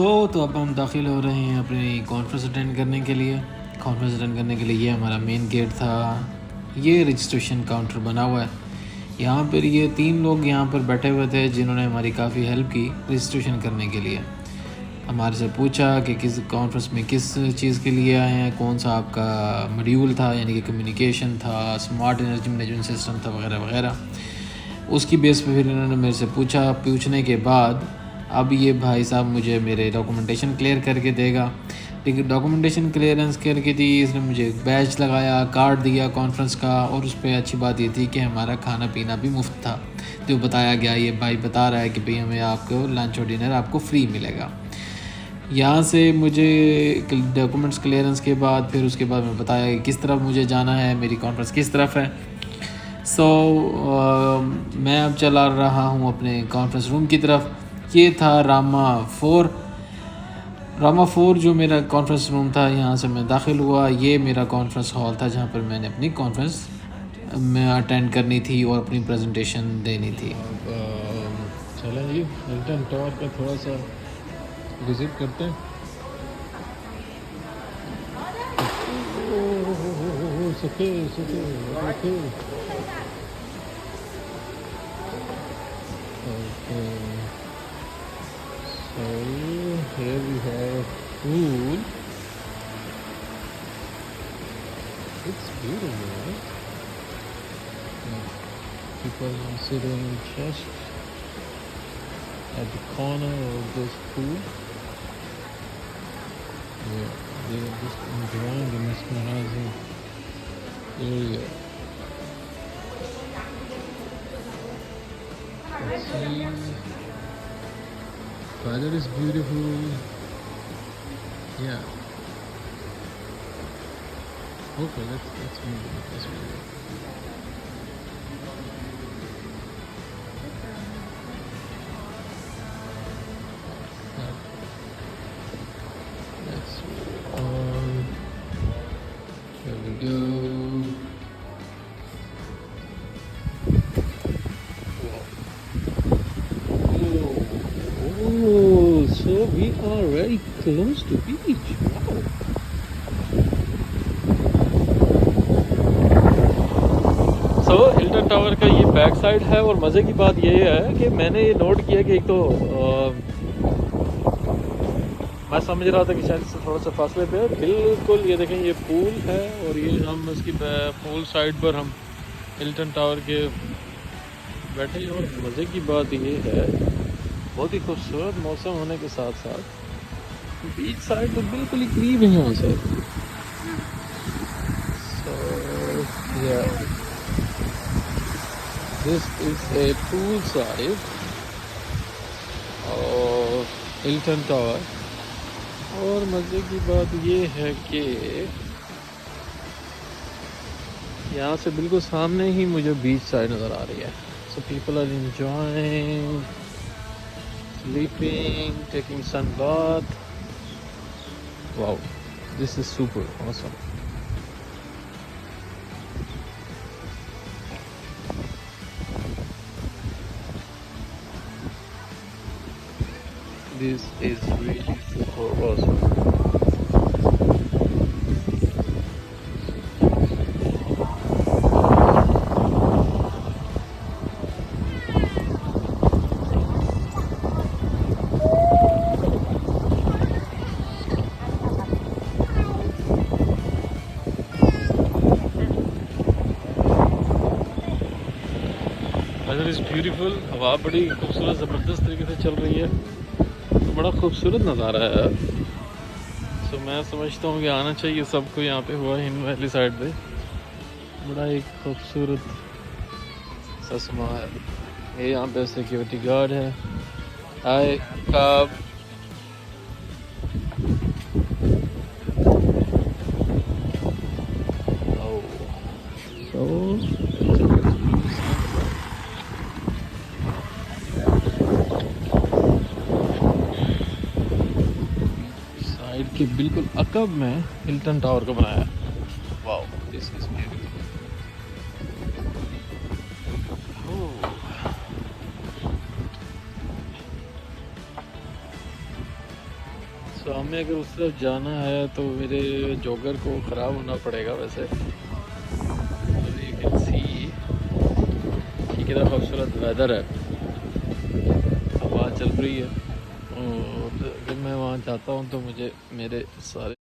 तो अब हम दाखिल हो रहे हैं अपनी कॉन्फ्रेंस अटेंड करने के लिए। कॉन्फ्रेंस अटेंड करने के लिए ये हमारा मेन गेट था। ये रजिस्ट्रेशन काउंटर बना हुआ है। यहाँ पर ये 3 लोग यहाँ पर बैठे हुए थे जिन्होंने हमारी काफ़ी हेल्प की रजिस्ट्रेशन करने के लिए। हमारे से पूछा कि किस कॉन्फ्रेंस में किस चीज़ के लिए आए हैं, कौन सा आपका मॉड्यूल था, यानी कि कम्युनिकेशन था, स्मार्ट एनर्जी मैनेजमेंट सिस्टम था, वगैरह वगैरह। उसकी बेस पे फिर इन्होंने मेरे से पूछने के बाद अब ये भाई साहब मुझे मेरे डॉक्यूमेंटेशन क्लियर करके देगा। लेकिन डॉक्यूमेंटेशन क्लियरेंस करके दी, इसने मुझे एक बैच लगाया, कार्ड दिया कॉन्फ्रेंस का, और उस पर अच्छी बात ये थी कि हमारा खाना पीना भी मुफ्त था। जो बताया गया, ये भाई बता रहा है कि भाई हमें आपको लंच और डिनर आपको फ्री मिलेगा। यहाँ से मुझे डॉक्यूमेंट्स क्लियरेंस के बाद फिर उसके बाद मैं बताया कि किस तरफ मुझे जाना है, मेरी कॉन्फ्रेंस किस तरफ है। मैं अब चला रहा हूँ अपने कॉन्फ्रेंस रूम की तरफ। ये था रामा 4 जो मेरा कॉन्फ्रेंस रूम था। यहाँ से मैं दाखिल हुआ। ये मेरा कॉन्फ्रेंस हॉल था जहाँ पर मैंने अपनी कॉन्फ्रेंस में अटेंड करनी थी और अपनी प्रेजेंटेशन देनी थी। चलें जी, हिल्टन टावर का थोड़ा सा विज़िट करते हैं। So here we have pool. It's beautiful, right? Like people are sitting just at the corner of this pool. Yeah, they are just enjoying the mesmerizing area. Let's see. Weather is beautiful. Yeah. Okay, let's move this way. Let's on. Here we go. Oh, so we are very close to beach. Wow. Hilton tower का ये back side है, और मज़े की बात ये है कि मैंने ये नोट किया कि एक तो मैं समझ रहा था कि शायद इससे थोड़ा सा फासले पे है। बिल्कुल ये देखें, ये पूल है, और ये हम इसकी पूल साइड पर हम हिल्टन टावर के बैठे। और मज़े की बात ये है, बहुत ही खूबसूरत मौसम होने के साथ साथ बीच साइड तो बिल्कुल ही करीब है यहाँ से। So yeah, this is a poolside और हिल्टन टावर। और मज़े की बात ये है कि यहाँ से बिल्कुल सामने ही मुझे बीच साइड नज़र आ रही है। So people are enjoying sleeping, taking sun bath. Wow, this is super awesome. This is really super awesome. Weather is beautiful. हवा बड़ी खूबसूरत ज़बरदस्त तरीके से चल रही है, तो बड़ा खूबसूरत नज़ारा है। सो मैं समझता हूँ कि आना चाहिए सबको यहाँ पे। हुआ हिंद वैली साइड पे बड़ा एक खूबसूरत ससमा है। ये यहाँ पे सिक्योरिटी गार्ड है। हाय काब। साइड के बिल्कुल अकब में हिल्टन टावर को बनाया। Wow, this is beautiful. तो हमें अगर उस तरफ जाना है तो मेरे जॉगर को ख़राब होना पड़ेगा वैसे। यू कैन सी कि कितना खूबसूरत वेदर है, हवा चल रही है, और अगर मैं वहाँ जाता हूँ तो मुझे मेरे सारे